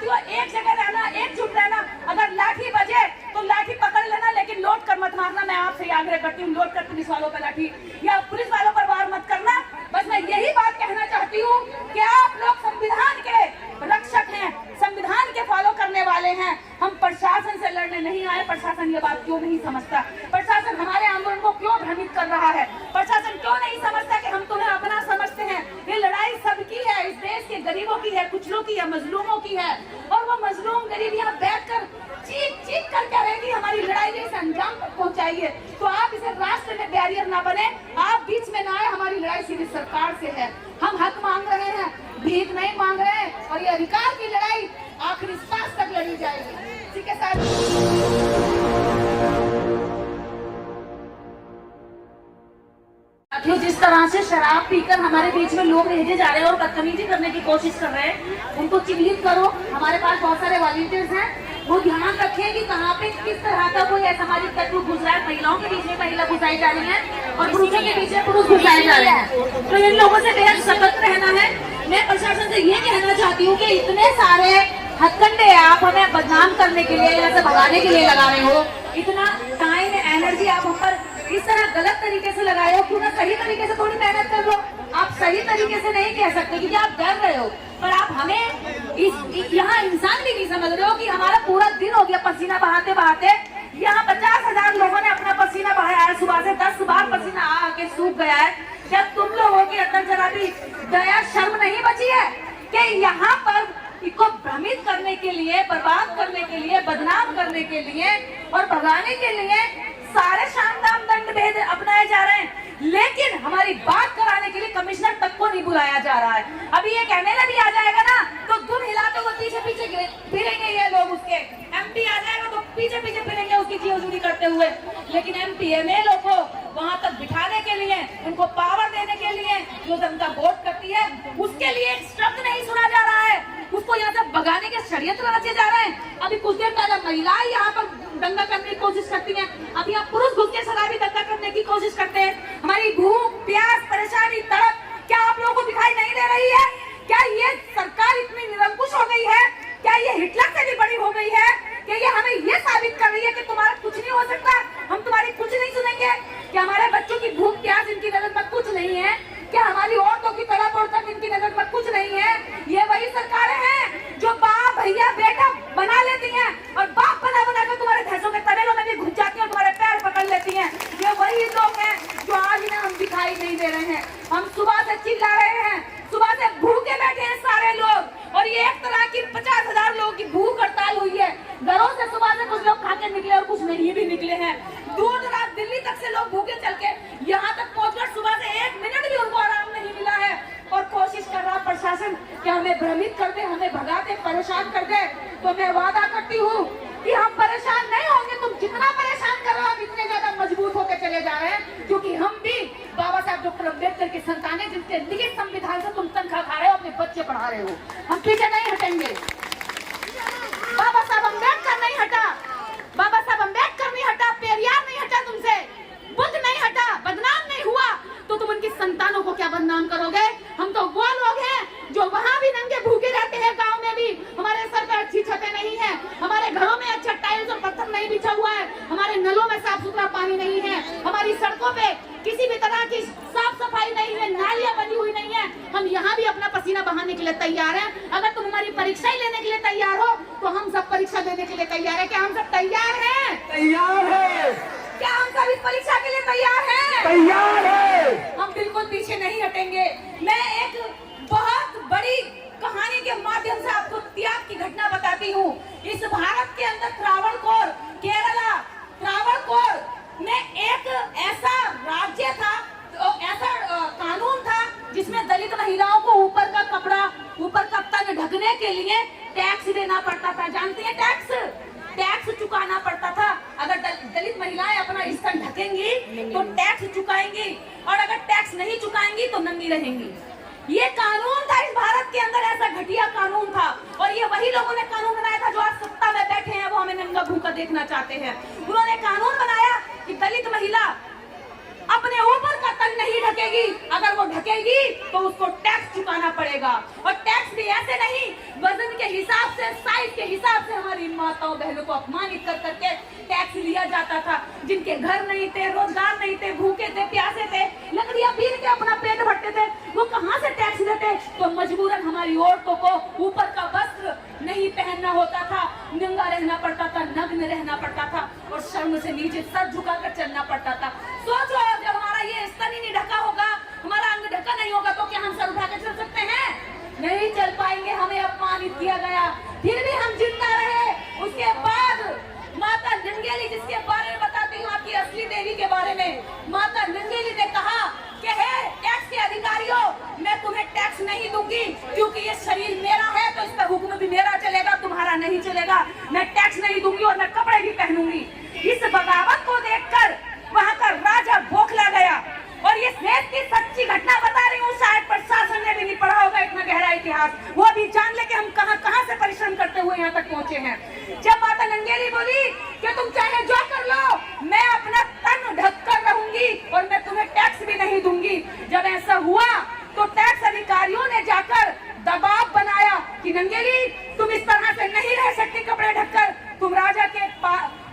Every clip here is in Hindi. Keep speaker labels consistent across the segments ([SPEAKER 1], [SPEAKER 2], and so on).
[SPEAKER 1] साथियों, एक जगह रहना, एकजुट रहना। अगर लाठी बजे तो लाठी पकड़ लेना, लेकिन लौट कर मत मारना। मैं आपसे आग्रह करती हूँ, लौट कर पुलिस वालों पर लाठी या पुलिस वालों पर वार मत करना। बस मैं यही बात कहना चाहती हूँ कि आप लोग संविधान के रक्षक हैं, संविधान के फॉलो करने वाले हैं। हम प्रशासन से लड़ने नहीं आए। प्रशासन ये बात क्यों नहीं समझता? प्रशासन हमारे आंदोलन को क्यों भ्रमित कर रहा है? प्रशासन क्यों नहीं समझता कि हम तुम्हें अपना समझते हैं? ये लड़ाई सबकी है, इस देश के गरीबों की है, कुचलों की है, मजलूमों की है। और वो मजलूम गरीब यहाँ बैठकर चीख कर कह रहे कि हमारी लड़ाई जैसे अंजाम तक पहुंचाइए। तो आप इसे रास्ते में बैरियर ना बने, आप बीच में ना आए। हमारी लड़ाई सीधी सरकार से है। हम हक मांग रहे हैं, भीख नहीं मांग रहे हैं। और ये अधिकार की लड़ाई आखिरी सांस तक लड़ी जाएगी। ठीक है साहब। जिस तरह से शराब पीकर हमारे बीच में लोग भेजे जा रहे हैं और बदतमीजी करने की कोशिश कर रहे हैं, उनको चिन्हित करो। हमारे पास बहुत सारे वॉलंटियर्स हैं, वो ध्यान रखें कि कहाँ पे किस तरह का कोई असामाजिक तत्व घुस रहा है। महिलाओं के बीच में महिला घुसाई जा रही है और पुरुषों के बीच में पुरुष घुसाए जा रहे हैं। तो इन लोगों से बेहद सतर्क रहना है। मैं प्रशासन से ये कहना चाहती हूँ कि इतने सारे हथकंडे आप हमें बदनाम करने के लिए या भगाने के लिए लगा रहे हो, इतना टाइम एनर्जी आप हम पर इस तरह गलत तरीके से लगाए हो, क्यों ना सही तरीके से थोड़ी मेहनत कर लो। आप सही तरीके से नहीं कह सकते क्योंकि आप डर रहे हो, पर आप हमें यहाँ इंसान भी नहीं समझ रहे हो कि हमारा पूरा दिन हो गया पसीना बहाते बहाते। यहाँ 50,000 लोगों ने अपना पसीना बहाया है, सुबह से 10 बार पसीना आके सूख गया है। क्या तुम लोगों के अंदर जरा भी दया शर्म नहीं बची है कि यहाँ पर इसको भ्रमित करने के लिए, बर्बाद करने के लिए, बदनाम करने के लिए और भगाने के लिए सारे शानदार दंड भेद अपनाए जा रहे हैं, लेकिन हमारी बात कराने के लिए कमिश्नर तक को नहीं बुलाया जा रहा है। अभी ये एमएलए भी आ जाएगा ना तो दुम हिलाते हुए पीछे पीछे फिरेंगे ये लोग, उसके एमपी आ जाएगा तो पीछे पीछे फिरेंगे उसकी चीजों करते हुए। लेकिन एमपी एमएलए को वहां तक बिठाने के लिए, उनको पावर देने के लिए जो जनता वोट करती है, उसके लिए एक शब्द नहीं सुना जा रहा है। उसको यहाँ से भगाने के षड्यंत्र रचे जा रहे हैं। अभी कुछ देर पहले महिलाएं यहाँ पर दंगा करने की कोशिश करती हैं, अभी यहाँ पुरुष घुस के शराबी दंगा करने की कोशिश करते हैं। हमारी भूख, प्यास, परेशानी, तड़प क्या आप लोगों को दिखाई नहीं दे रही है? क्या ये सरकार इतनी निरंकुश हो गई है? क्या ये हिटलर से भी बड़ी हो गई है? क्या ये हमें ये साबित कर रही है कि तुम्हारा कुछ नहीं हो सकता, हम तुम्हारी कुछ नहीं सुनेंगे? क्या हमारे बच्चों की भूख प्यास इनकी नजर में कुछ नहीं है? क्या हमारी औरतों की तड़प और तक इनकी नजर में कुछ नहीं है? ये वही सरकारें हैं जो बाप भैया बेटा बना लेती हैं और बाप बना कर तुम्हारे भैंसों के तबेलों में भी घुस जाती हैं और तुम्हारे पैर पकड़ लेती हैं। ये वही लोग हैं जो आज इन्हें हम दिखाई नहीं दे रहे हैं। हम सुबह से चिल्ला रहे हैं, सुबह से भूखे बैठे हैं सारे लोग, और ये एक तरह की 50,000 लोगों की भूख हड़ताल हुई है। घरों से सुबह से कुछ लोग खा के निकले और कुछ नहीं भी निकले हैं। दूर दराज दिल्ली तक से लोग भूखे चल के यहाँ तक पहुंचकर सुबह से 1 मिनट भी उनको आराम नहीं मिला है। और कोशिश कर रहा प्रशासन कि हमें भ्रमित कर दे, हमें भगा दे, परेशान कर दे। तो मैं वादा करती हूँ कि हम परेशान नहीं होंगे। तुम जितना परेशान कर रहे हो, हम इतने ज्यादा मजबूत होकर चले जा रहे हैं, क्योंकि हम भी बाबा साहब डॉक्टर अम्बेडकर की संतानें, जिनके लिखित संविधान से तुम तनख्वाह खा रहे हो, अपने बच्चे पढ़ा रहे हो। हम पीछे नहीं हटेंगे। बाबा साहब अम्बेडकर नहीं हटा, बाबा साहब अम्बेडकर नहीं हटा, पेरियार नहीं हटा तुमसे, बुद्ध नहीं हटा, बदनाम नहीं हुआ, तो तुम उनकी संतानों को क्या बदनाम करोगे? हम तो वो लोग हैं जो वहाँ भी नंगे भूखे रहते हैं, गांव में भी हमारे सर पर अच्छी छतें नहीं है, हमारे घरों में अच्छा टाइल्स और पत्थर नहीं बिछा हुआ है, हमारे नलों में साफ सुथरा पानी नहीं है, हमारी सड़कों पे किसी भी तरह की साफ सफाई नहीं है, नालियां बनी हुई नहीं है। हम यहाँ भी अपना पसीना बहाने के लिए तैयार हैं। अगर तुम हमारी परीक्षा ही लेने के लिए तैयार हो तो हम सब परीक्षा देने के लिए तैयार है। क्या हम सब तैयार हैं?
[SPEAKER 2] तैयार है।
[SPEAKER 1] क्या हम सब इस परीक्षा के लिए तैयार हैं?
[SPEAKER 2] तैयार है।
[SPEAKER 1] हम बिल्कुल पीछे नहीं हटेंगे। मैं एक बहुत बड़ी कहानी के माध्यम से आपको त्याग की घटना बताती हूँ। इस भारत के अंदर त्रावणकोर, केरला, त्रावणकोर में एक ऐसा राज्य था, ऐसा कानून था जिसमें दलित महिलाओं को ऊपर का कपड़ा, ऊपर का तन ढकने के लिए टैक्स देना पड़ता था। जानते हैं टैक्स चुकाना पड़ता था। अगर दलित महिलाएं अपना स्तन ढकेंगी तो टैक्स चुकाएंगी, और अगर टैक्स नहीं चुकाएंगी तो नंगी रहेंगी। ये कानून था इस भारत के अंदर, ऐसा घटिया कानून था। और ये वही लोगों ने कानून बनाया था जो आज सत्ता में बैठे हैं, वो हमें नंगा भूखा देखना चाहते हैं। उन्होंने कानून बनाया कि दलित महिला अपने ऊपर का तन नहीं ढकेगी, अगर वो ढकेगी तो उसको टैक्स चुकाना पड़ेगा। और टैक्स भी ऐसे नहीं, वजन के हिसाब से, साइज के हिसाब से हमारी माताओं बहनों को अपमानित कर करके टैक्स लिया जाता था। जिनके घर नहीं थे, रोजगार नहीं थे, भूखे थे, प्यासे थे, लकड़ियां पीट के अपना पेट भरते थे, वो कहां से टैक्स देते? तो मजबूरन हमारी औरतों को ऊपर का वस्त्र नहीं पहनना होता था, नंगा रहना पड़ता था, नग्न रहना पड़ता था और शर्म से नीचे सर झुकाकर चलना पड़ता था। सोचो, जब हमारा ये स्तन ही नहीं ढका होगा, हमारा अंग ढका नहीं होगा, तो क्या हम सर उठाकर चल सकते हैं? नहीं चल पाएंगे। हमें अपमानित किया गया, फिर भी हम जिंदा रहे। उसके बाद माता नंगेली, जिसके बारे में बताती हूँ आपकी असली देवी के बारे में, माता नंगेली ने कहा कि हे टैक्स के अधिकारियों, मैं तुम्हें टैक्स नहीं दूंगी, क्योंकि ये शरीर मेरा है, तो इस पर हुक्म भी मेरा चलेगा, तुम्हारा नहीं चलेगा। मैं टैक्स नहीं दूंगी और मैं कपड़े भी पहनूंगी। इस बगावत को देखकर वहां का राजा बौखला गया। और ये देश की सच्ची घटना बता रही हूँ, शायद प्रशासन ने भी नहीं पढ़ा होगा इतना गहरा इतिहास, वो भी जान ले कि हम कहां से परिश्रम करते हुए यहाँ तक पहुंचे हैं। जब माता नंगेली बोली कि तुम चाहे जो कर लो, मैं अपना तन ढक कर रहूंगी और मैं तुम्हें टैक्स भी नहीं दूंगी। जब ऐसा हुआ तो टैक्स अधिकारियों ने जाकर दबाव बनाया कि नंगेली, तुम इस तरह से नहीं रह सकती कपड़े ढककर, तुम राजा के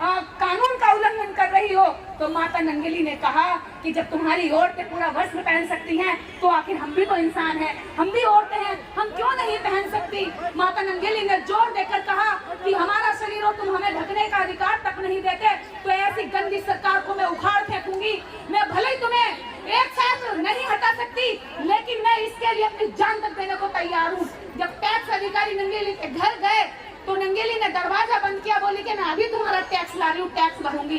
[SPEAKER 1] कानून का उल्लंघन कर रही हो। तो माता नंगेली ने कहा कि जब तुम्हारी औरतें पूरा वस्त्र पहन सकती हैं, तो आखिर हम भी तो इंसान हैं, हम भी औरतें हैं, हम क्यों नहीं पहन सकती? माता नंगेली ने जोर देकर कहा कि हमारा शरीर हो, तुम हमें ढकने का अधिकार तक नहीं देते, तो ऐसी गंदी सरकार को मैं उखाड़ फेंकूंगी। मैं भले ही तुम्हें एक साथ नहीं हटा सकती, लेकिन मैं इसके लिए अपनी जान तक देने को तैयार हूँ। जब टैक्स अधिकारी नंगेली के घर गए तो नंगेली ने दरवाजा बंद किया, बोली कि मैं अभी तुम्हारा टैक्स ला रही हूँ, टैक्स भरूंगी।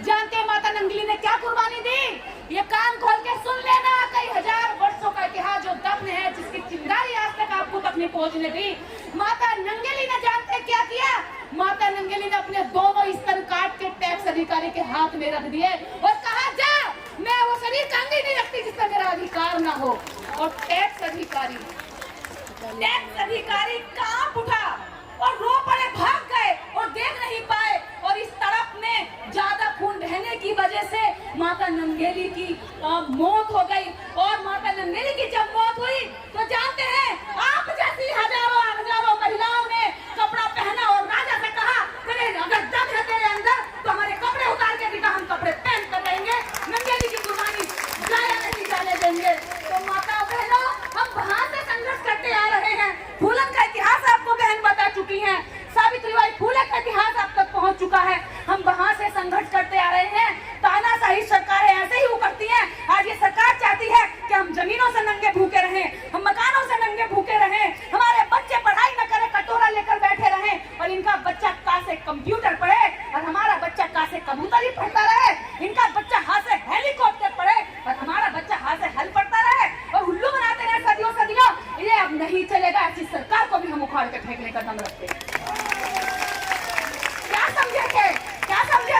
[SPEAKER 1] जानते माता नंगेली ने क्या कुर्बानी दी? ये कान खोल के सुन लेना, कई हजार वर्षों का इतिहास जो दफन है, जिसकी चिंगारी आज तक आपको तक नहीं पहुंचने दी। माता नंगेली ने जानते क्या किया? माता नंगेली ने अपने दोनों स्तन काट के टैक्स अधिकारी के हाथ में रख दिए और कहा, जा, मैं वो शरीर का अंग ही नहीं रखती जिस पर मेरा अधिकार ना हो। और टैक्स अधिकारी कांप उठा और रो पड़े, भाग गए और देख नहीं पाए। और इस तरफ में ज्यादा खून बहने की वजह से माता नंगेली की मौत हो गई। और माता नंगेली की जब मौत हुई तो जानते हैं, आप जैसी हजारों महिलाओं ने कपड़ा पहना और राजा से कहा, अगर दम है तेरे अंदर तो हमारे कपड़े उतार के दिखा, हम कपड़े पहन कर रहेंगे, नंगेली की कुर्बानी जाया नहीं जाने देंगे। तो माता बहनों, हम वहां से संघर्ष करते आ रहे हैं। फूलन का इतिहास आपको बहन बता चुकी है, सावित्रीबाई फूले का इतिहास आप तक पहुंच चुका है। हम वहां से संघर्ष करते आ रहे हैं। तानाशाही सरकारें ऐसे ही उकरती हैं। आज ये सरकार चाहती है कि हम जमीनों से नंगे भूखे रहें, हम मकानों से नंगे भूखे रहें, हमारे बच्चे पढ़ाई न करें, कटोरा लेकर बैठे रहें, और इनका बच्चा का से कंप्यूटर पढ़े और हमारा बच्चा का से कबूतरी पढ़ता रहे, इनका बच्चा हाथ से हेलीकॉप्टर पढ़े और हमारा बच्चा हाथ से हल पढ़ता रहे और उल्लू बनाते रहे सदियों सदियों। ये अब नहीं चलेगा। ऐसी सरकार को भी हम उखाड़ के फेंकने का दम रखते हैं। क्या समझे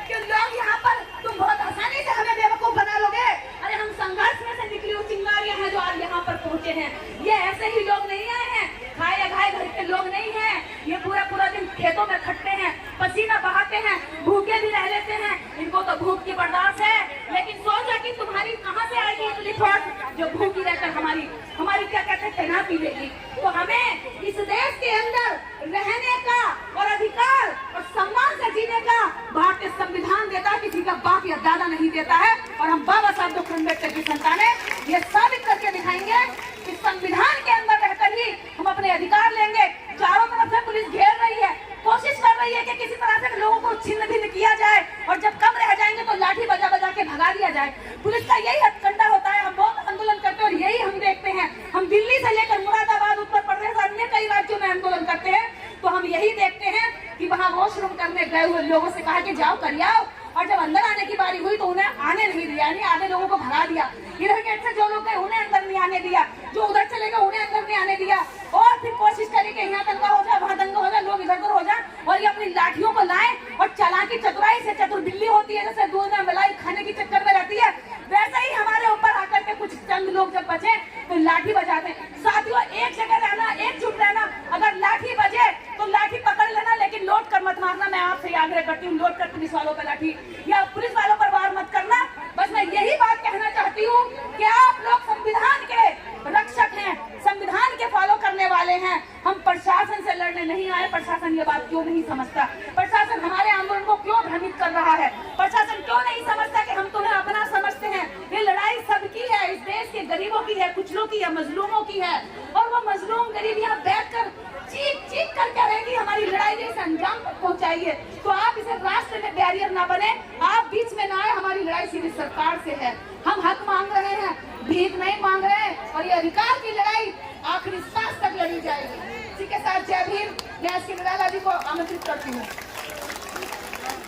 [SPEAKER 1] कि लोग यहाँ पर तुम बहुत आसानी से हमें बेवकूफ बना लोगे? अरे हम संघर्ष में से निकली हुई चिंगारियां हैं जो आज यहाँ पर पहुंचे हैं। ये ऐसे ही लोग नहीं आए हैं, खाए खाए घर के लोग नहीं हैं। ये पूरा दिन खेतों में खटते हैं, पसीना बहाते हैं, भूखे भी रह लेते हैं। इनको तो भूख की बर्दाश्त है, लेकिन सोचा कि तुम्हारी कहाँ से आएगी इतनी फौज जो भूखी रहकर हमारी क्या कहते हैं तैनाती देगी। तो हमें इस देश के अंदर रहने का और अधिकार और सम्मान से जीने का भारतीय संविधान देता है, किसी का बाप या दादा नहीं देता है। और हम बाबा साहब डॉक्टर अम्बेडकर की संतानें ये साबित करके दिखाएंगे कि संविधान के अंदर रहकर ही हम अपने अधिकार लेंगे। चारों तरफ से पुलिस घेर रही है, कोशिश कर रही है कि किसी तरह से लोगों को छिन्न भिन्न किया जाए और जब कम रह जाएंगे तो लाठी बजा बजा के भगा दिया जाए। पुलिस का यही हथकंडा होता है। हम बहुत आंदोलन करते हैं और यही हम देखते हैं। हम दिल्ली से लेकर मुरादाबाद, उत्तर प्रदेश, अन्य कई राज्यों में आंदोलन करते हैं तो हम यही देखते हैं कि वहाँ वॉशरूम करने गए हुए लोगों से कहा कि जाओ कर आओ, और जब अंदर आने की बारी हुई तो उन्हें आने नहीं दिया, यानी आधे लोगों को भगा दिया। इधर गेट से जो लोग गए उन्हें अंदर नहीं आने दिया, जो उधर चले गए उन्हें अंदर नहीं आने दिया। और फिर कोशिश करी कि यहाँ दंगा हो जाए, वहाँ दंगा हो जाए, लोग इधर उधर हो जाए, और ये अपनी लाठियों को लाए और चालाकी चतुराई से, चतुर बिल्ली होती है जैसे दूध में मलाई खाने की चक्कर में रहती है, वैसे ही हमारे ऊपर आकर के कुछ चंद लोग जब बचे तो लाठी बजाते। साथियों, एक जगह रहना, एकजुट रहना। अगर लाठी बजे तो लाठी पकड़ लेना, लेकिन लौट कर मत मारना। मैं आपसे आग्रह करती हूँ, लौट कर पुलिस वालों पर लाठी या पुलिस वालों पर वार मत करना। बस मैं यही प्रशासन ये बात क्यों नहीं समझता? प्रशासन हमारे आंदोलन को क्यों भ्रमित कर रहा है? प्रशासन क्यों नहीं समझता कि हम तुम्हें अपना समझते हैं? ये लड़ाई सबकी है, इस देश के गरीबों की है, कुचलों की है, मजलूमों की है। और वो मजलूम गरीब यहाँ बैठकर चीख चीख कर कह रहे हैं कि हमारी लड़ाई इसे अंजाम तक पहुंचाइए। तो आप इसे रास्ते में बैरियर ना बने, आप बीच में ना आए। हमारी लड़ाई सीधी सरकार से है। हम हक मांग रहे हैं, भीख नहीं मांग रहे हैं। और ये अधिकार की लड़ाई आखिरी सांस तक लड़ी जाएगी। इसी के साथ जय भीम। मैं इसके निराला जी को आमंत्रित करती हूँ।